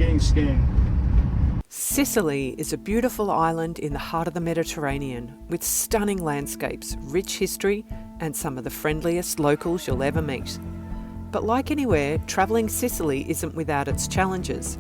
getting scammed. Sicily is a beautiful island in the heart of the Mediterranean with stunning landscapes, rich history, and some of the friendliest locals you'll ever meet. But like anywhere, travelling Sicily isn't without its challenges.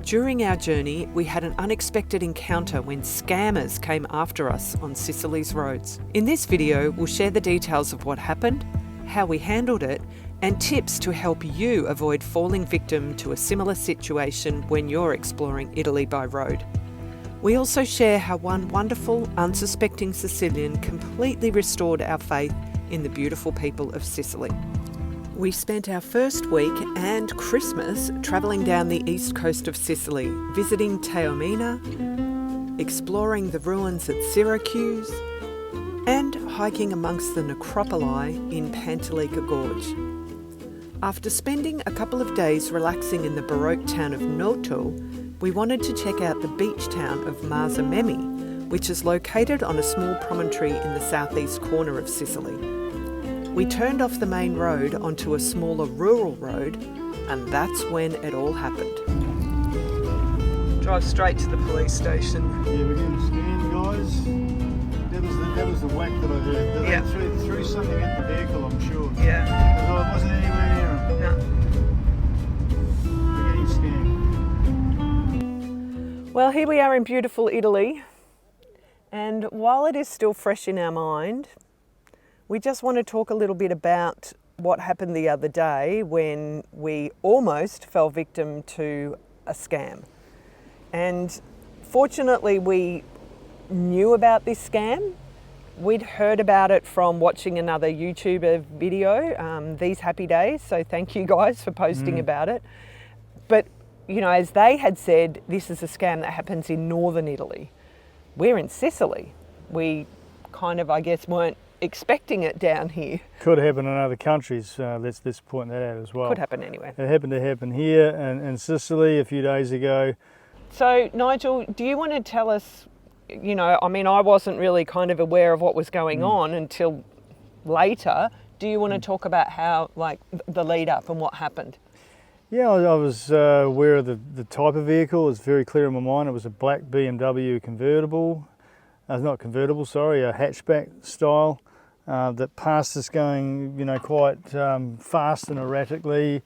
During our journey, we had an unexpected encounter when scammers came after us on Sicily's roads. In this video, we'll share the details of what happened, how we handled it, and tips to help you avoid falling victim to a similar situation when you're exploring Italy by road. We also share how one wonderful, unsuspecting Sicilian completely restored our faith in the beautiful people of Sicily. We spent our first week and Christmas travelling down the east coast of Sicily, visiting Taormina, exploring the ruins at Syracuse, and hiking amongst the necropoli in Pantalica Gorge. After spending a couple of days relaxing in the Baroque town of Noto, we wanted to check out the beach town of Marzamemi, which is located on a small promontory in the southeast corner of Sicily. We turned off the main road onto a smaller rural road, and that's when it all happened. Drive straight to the police station. Yeah, we're getting scammed, guys. That was the whack that I heard. They threw something at the vehicle, I'm sure. Yeah. Because I wasn't anywhere near them. No. We're getting scammed. Well, here we are in beautiful Italy, and while it is still fresh in our mind, we just want to talk a little bit about what happened the other day when we almost fell victim to a scam. And fortunately, we knew about this scam. We'd heard about it from watching another YouTuber video, These Happy Days, so thank you guys for posting about it. But, you know, as they had said, this is a scam that happens in northern Italy. We're in Sicily. We kind of, I guess, weren't expecting it down here. Could happen in other countries, let's point that out as well. Could happen anywhere. It happened to happen here in Sicily a few days ago. So, Nigel, do you want to tell us, you know, I mean, I wasn't really kind of aware of what was going on until later. Do you want to talk about how, like, the lead up and what happened? Yeah, I was aware of the type of vehicle. It's very clear in my mind. It was a black BMW convertible. Not convertible, sorry, a hatchback style that passed us going, you know, quite fast and erratically,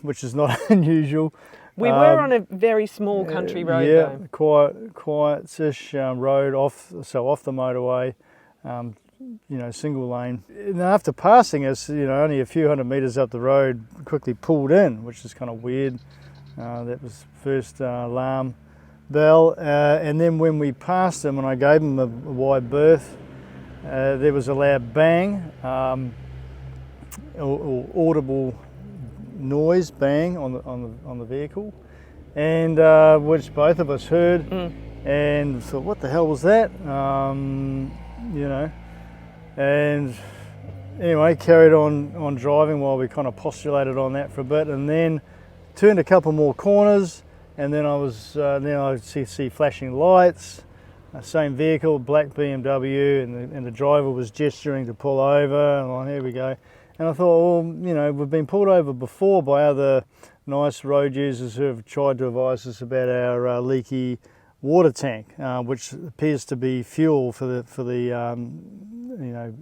which is not unusual. We were on a very small country road, though. Quiet-ish road off the motorway, you know, single lane. And after passing us, you know, only a few hundred metres up the road, quickly pulled in, which is kind of weird. That was first alarm bell, and then when we passed him and I gave him a wide berth, there was a loud bang, or audible noise, bang on the vehicle, and which both of us heard, and thought, what the hell was that? You know, and anyway, carried on driving while we kind of postulated on that for a bit, and then turned a couple more corners, and then I see flashing lights. Same vehicle, black BMW, and the driver was gesturing to pull over, and like, here we go. And I thought, well, you know, we've been pulled over before by other nice road users who have tried to advise us about our leaky water tank, which appears to be fuel for the you know,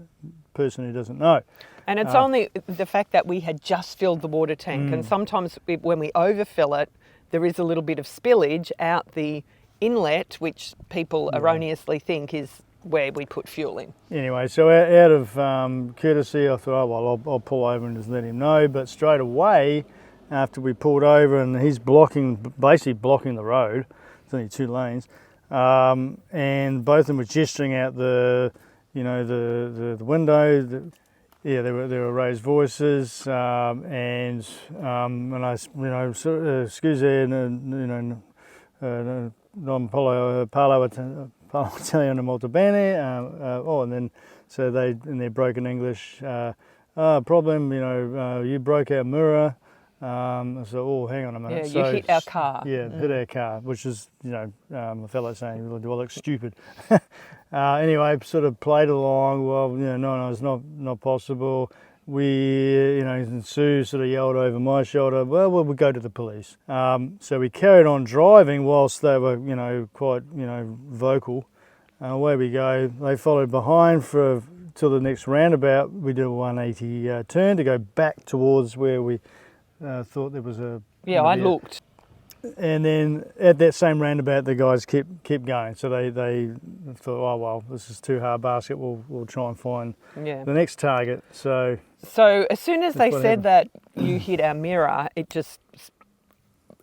person who doesn't know. And it's only the fact that we had just filled the water tank, and sometimes when we overfill it, there is a little bit of spillage out the inlet, which people erroneously think is where we put fuel in. Anyway, so out of courtesy, I thought, oh, well, I'll pull over and just let him know. But straight away, after we pulled over, and he's basically blocking the road, it's only 2 lanes, and both of them were gesturing out the window. There were raised voices, and I, you know, excuse non parlo italiano molto bene. And then so they, in their broken English, problem, you know, you broke our mirror. So, oh, hang on a minute. Yeah, you hit our car. Yeah, hit our car, which is, you know, a fellow saying, do I look stupid? Anyway, sort of played along. Well, you know, no, it's not possible. and Sue sort of yelled over my shoulder, well, we'll go to the police. So we carried on driving whilst they were, quite, vocal. Away we go. They followed behind till the next roundabout. We did a 180 turn to go back towards where we thought there was a... Yeah, I looked. And then at that same roundabout, the guys kept going. So they thought, oh well, this is too hard basket. We'll try and find the next target. So as soon as they said that you hit our mirror,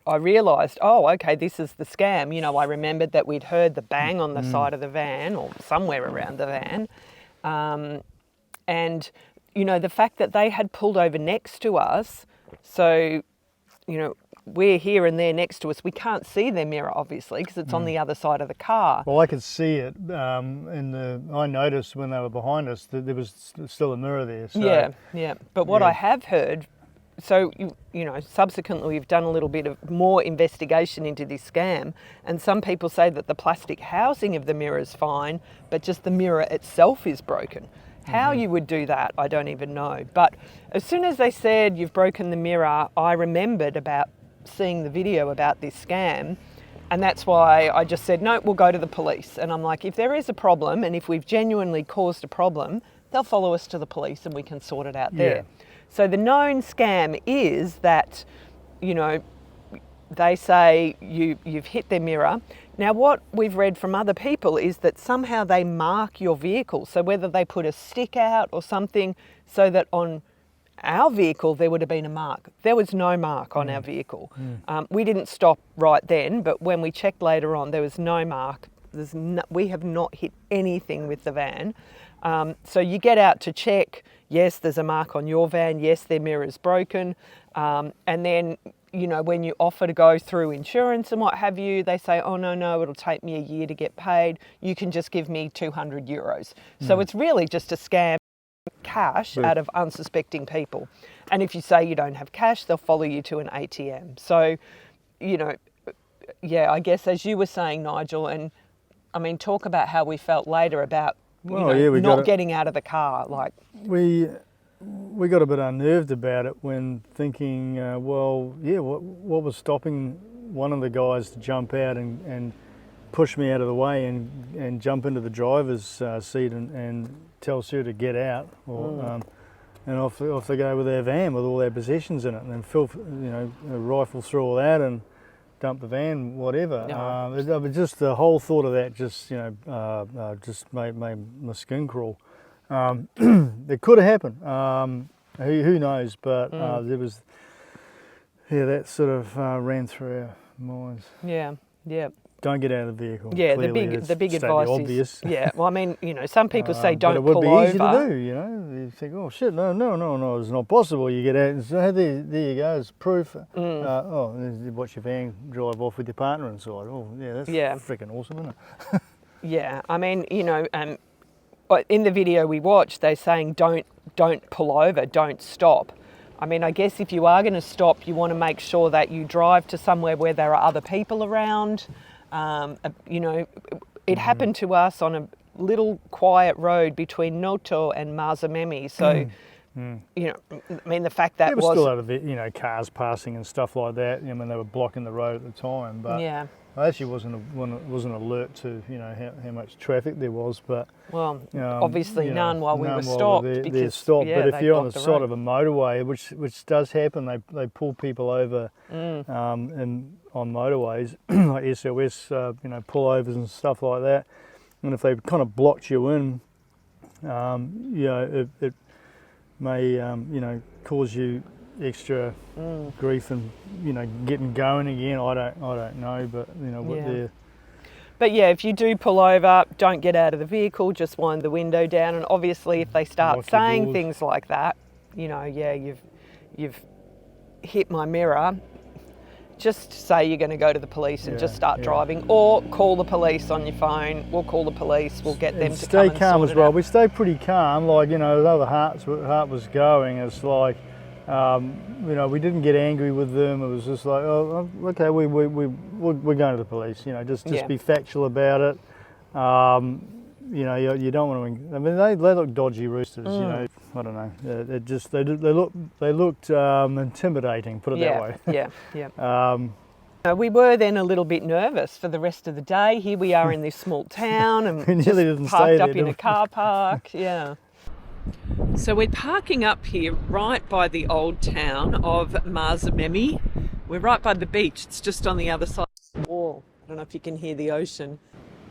I realised, oh, okay, this is the scam. I remembered that we'd heard the bang on the side of the van or somewhere around the van, and the fact that they had pulled over next to us. So, we're here and they're next to us. We can't see their mirror, obviously, because it's on the other side of the car. Well, I could see it. I noticed when they were behind us that there was still a mirror there. So, yeah. But what I have heard, so subsequently we've done a little bit of more investigation into this scam, and some people say that the plastic housing of the mirror is fine, but just the mirror itself is broken. How you would do that, I don't even know. But as soon as they said you've broken the mirror, I remembered about seeing the video about this scam, and that's why I just said, no, we'll go to the police. And I'm like, if there is a problem and if we've genuinely caused a problem, they'll follow us to the police and we can sort it out there. So the known scam is that, they say you've hit their mirror. Now, what we've read from other people is that somehow they mark your vehicle. So whether they put a stick out or something so that on our vehicle there would have been a mark. There was no mark on our vehicle. We didn't stop right then, but when we checked later on, there was no mark. We have not hit anything with the van. So you get out to check. Yes, there's a mark on your van. Yes, their mirror is broken. And then, when you offer to go through insurance and what have you, they say, oh, no, it'll take me a year to get paid. You can just give me 200 euros. So it's really just a scam. Cash out of unsuspecting people, and if you say you don't have cash, they'll follow you to an ATM. So, I guess as you were saying, Nigel, and I mean, talk about how we felt later about not getting out of the car. Like we got a bit unnerved about it when thinking, what was stopping one of the guys to jump out and push me out of the way and jump into the driver's seat and tell Sue to get out, and off they go with their van with all their possessions in it, and then rifle through all that and dump the van, whatever. Just the whole thought of that just made my skin crawl. It could have happened. Who knows? But there was that sort of ran through our minds. Yeah. Don't get out of the vehicle. Yeah, clearly, the big advice obvious. is well, I mean, some people say don't pull over. But it would be easy over. to do, You think, oh shit, no, it's not possible. You get out and say, there you go, it's proof. Watch your van drive off with your partner inside. Oh yeah, that's freaking awesome, isn't it? Yeah, I mean, in the video we watched, they're saying don't pull over, don't stop. I mean, I guess if you are going to stop, you want to make sure that you drive to somewhere where there are other people around. It happened to us on a little quiet road between Noto and Marzamemi. So, I mean, the fact that there was still other, cars passing and stuff like that. I mean, they were blocking the road at the time, but I actually wasn't alert to how much traffic there was. But obviously none while we were stopped. They're stopped. But if you're on the side of a motorway, which does happen, they pull people over on motorways like SOS, pullovers and stuff like that. And if they've kind of blocked you in, it may cause you extra grief and getting going again. I don't know, but what they're. But if you do pull over, don't get out of the vehicle. Just wind the window down, and obviously, if they start saying things like that, you've hit my mirror. Just say you're going to go to the police and just start driving, or call the police on your phone. We'll call the police. We'll get them to stay come and calm sort as well. it out. We stay pretty calm. Like although the heart was going, it's like we didn't get angry with them. It was just like, oh, okay, we're going to the police. Just be factual about it. you don't want to. I mean, they look dodgy roosters. You know, I don't know. They looked intimidating. Put it that way. Yeah. We were then a little bit nervous for the rest of the day. Here we are in this small town and We nearly didn't parked stay up there, in a car park. Yeah. So we're parking up here right by the old town of Marzamemi. We're right by the beach. It's just on the other side of the wall. I don't know if you can hear the ocean.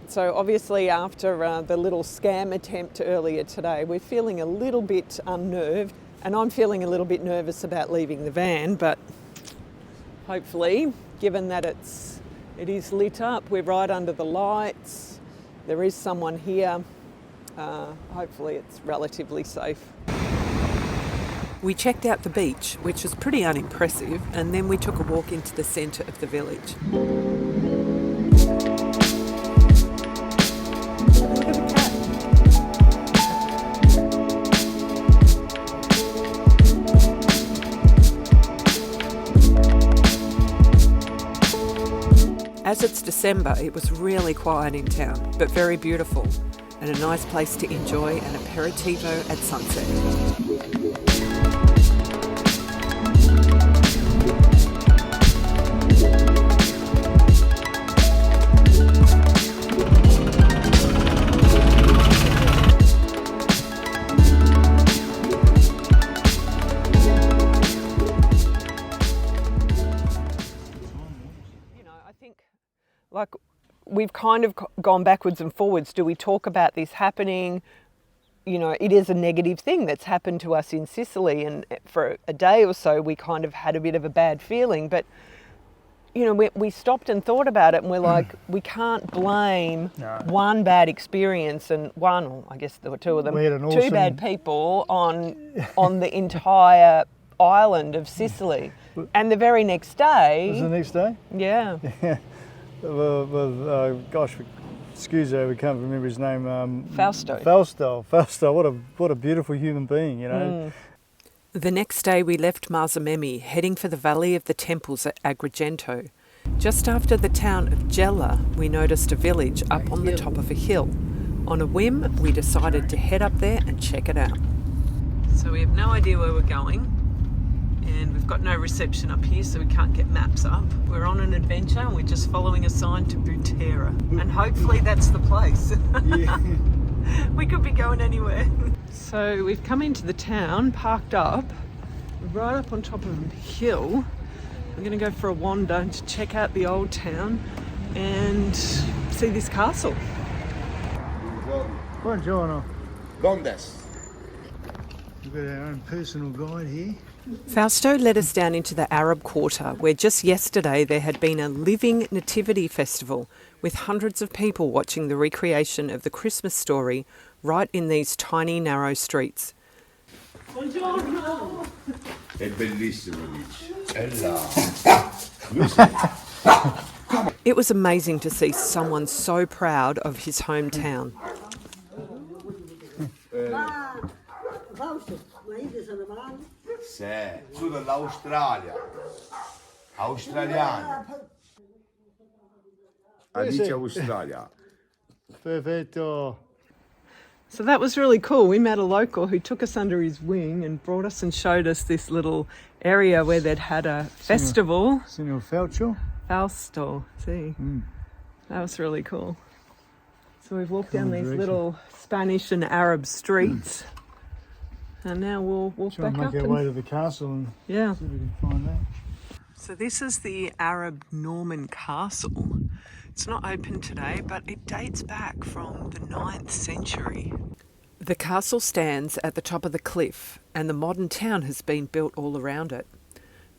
So obviously after the little scam attempt earlier today, we're feeling a little bit unnerved, and I'm feeling a little bit nervous about leaving the van, but hopefully, given that it is lit up, we're right under the lights, there is someone here, hopefully it's relatively safe. We checked out the beach, which was pretty unimpressive, and then we took a walk into the centre of the village. Look at the cat. As it's December, it was really quiet in town, but very beautiful, and a nice place to enjoy an aperitivo at sunset. Like, we've kind of gone backwards and forwards. Do we talk about this happening? You know, it is a negative thing that's happened to us in Sicily, and for a day or so we kind of had a bit of a bad feeling. But, you know, we stopped and thought about it, and we're like, we can't blame one bad experience and I guess there were two of them, two bad people on the entire island of Sicily. And the very next day... Was it the next day? Yeah. Yeah. Gosh, Scuso, we can't remember his name. Fausto. What a beautiful human being, you know. The next day we left Marzamemi, heading for the Valley of the Temples at Agrigento. Just after the town of Gela, we noticed a village up on the top of a hill. On a whim, we decided to head up there and check it out. So we have no idea where we're going, and we've got no reception up here, so we can't get maps up. We're on an adventure, and we're just following a sign to Butera, and hopefully that's the place. Yeah. We could be going anywhere. So we've come into the town, parked up, right up on top of a hill. We're going to go for a wander to check out the old town and see this castle. Buongiorno. Bondes. We've got our own personal guide here. Fausto led us down into the Arab Quarter, where just yesterday there had been a living nativity festival with hundreds of people watching the recreation of the Christmas story right in these tiny, narrow streets. Buongiorno. È bellissimo, It was amazing to see someone so proud of his hometown. Sì, su dall'Australia. Australiano. Dice Australia. Perfetto. So that was really cool. We met a local who took us under his wing and brought us and showed us this little area where they'd had a festival. Signor Fausto. Fausto, see. That was really cool. So we've walked down these little Spanish and Arab streets, and now we'll walk back up. Make our way to the castle and see if we can find that. So this is the Arab Norman castle. It's not open today, but it dates back from the 9th century. The castle stands at the top of the cliff, and the modern town has been built all around it.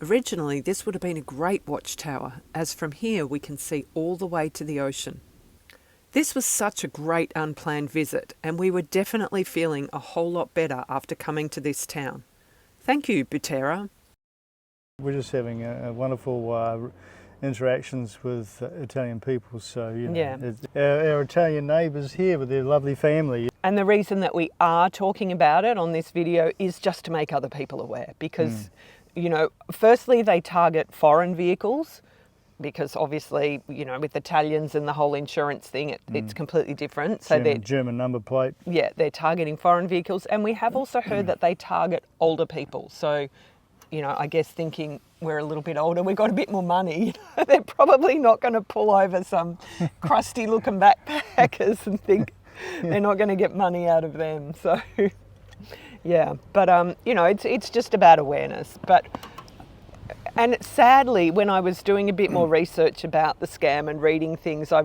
Originally, this would have been a great watchtower, as from here we can see all the way to the ocean. This was such a great unplanned visit, and we were definitely feeling a whole lot better after coming to this town. Thank you, Butera. We're just having a wonderful interactions with Italian people, so you know, our Italian neighbours here with their lovely family. And the reason that we are talking about it on this video is just to make other people aware, because you know, firstly they target foreign vehicles, because obviously, you know, with Italians and the whole insurance thing, it's completely different. So German number plate. yeah, they're targeting foreign vehicles. And we have also heard that they target older people. So, you know, I guess thinking we're a little bit older, we've got a bit more money, you know, they're probably not going to pull over some crusty looking backpackers and think they're not going to get money out of them. So, yeah, but, you know, it's just about awareness. And sadly, when I was doing a bit more research about the scam and reading things, I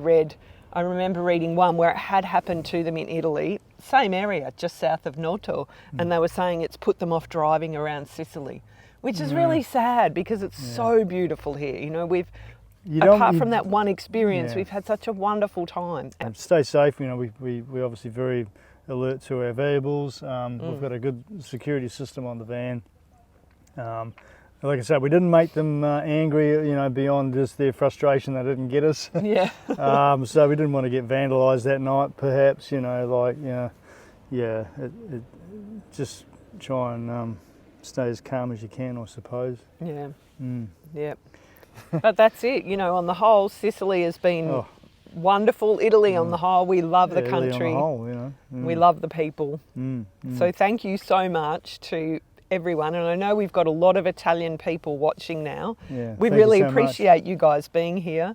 remember reading one where it had happened to them in Italy, same area, just south of Noto, and they were saying it's put them off driving around Sicily, which is really sad because it's so beautiful here. You know, apart from that one experience, we've had such a wonderful time. And stay safe. You know, we obviously very alert to our valuables. We've got a good security system on the van. Like I said, we didn't make them angry, you know, beyond just their frustration they didn't get us. Yeah. So we didn't want to get vandalised that night, perhaps, you know, like, you know, yeah, just try and stay as calm as you can, I suppose. Yeah. Yeah. But that's it, you know, on the whole, Sicily has been wonderful. Italy on the whole, we love the country. Italy on the whole, you know. We love the people. So thank you so much to everyone, and I know we've got a lot of Italian people watching now. Yeah, we really appreciate you guys being here.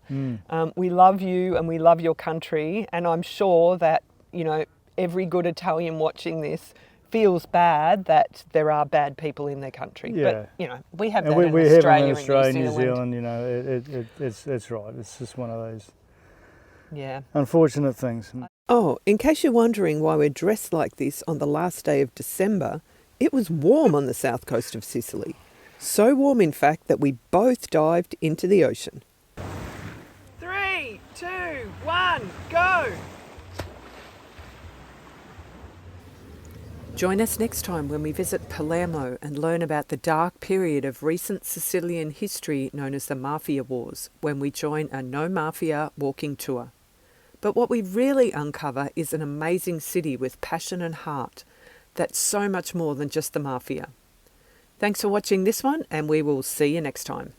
We love you and we love your country, and I'm sure that, you know, every good Italian watching this feels bad that there are bad people in their country. Yeah. But, you know, we have and that we in have Australia, in Australia and New Zealand, you know, it's right. It's just one of those unfortunate things. Oh, in case you're wondering why we're dressed like this on the last day of December, it was warm on the south coast of Sicily. So warm, in fact, that we both dived into the ocean. 3, 2, 1, go! Join us next time when we visit Palermo and learn about the dark period of recent Sicilian history known as the Mafia Wars, when we join a No Mafia walking tour. But what we really uncover is an amazing city with passion and heart. That's so much more than just the mafia. Thanks for watching this one, and we will see you next time.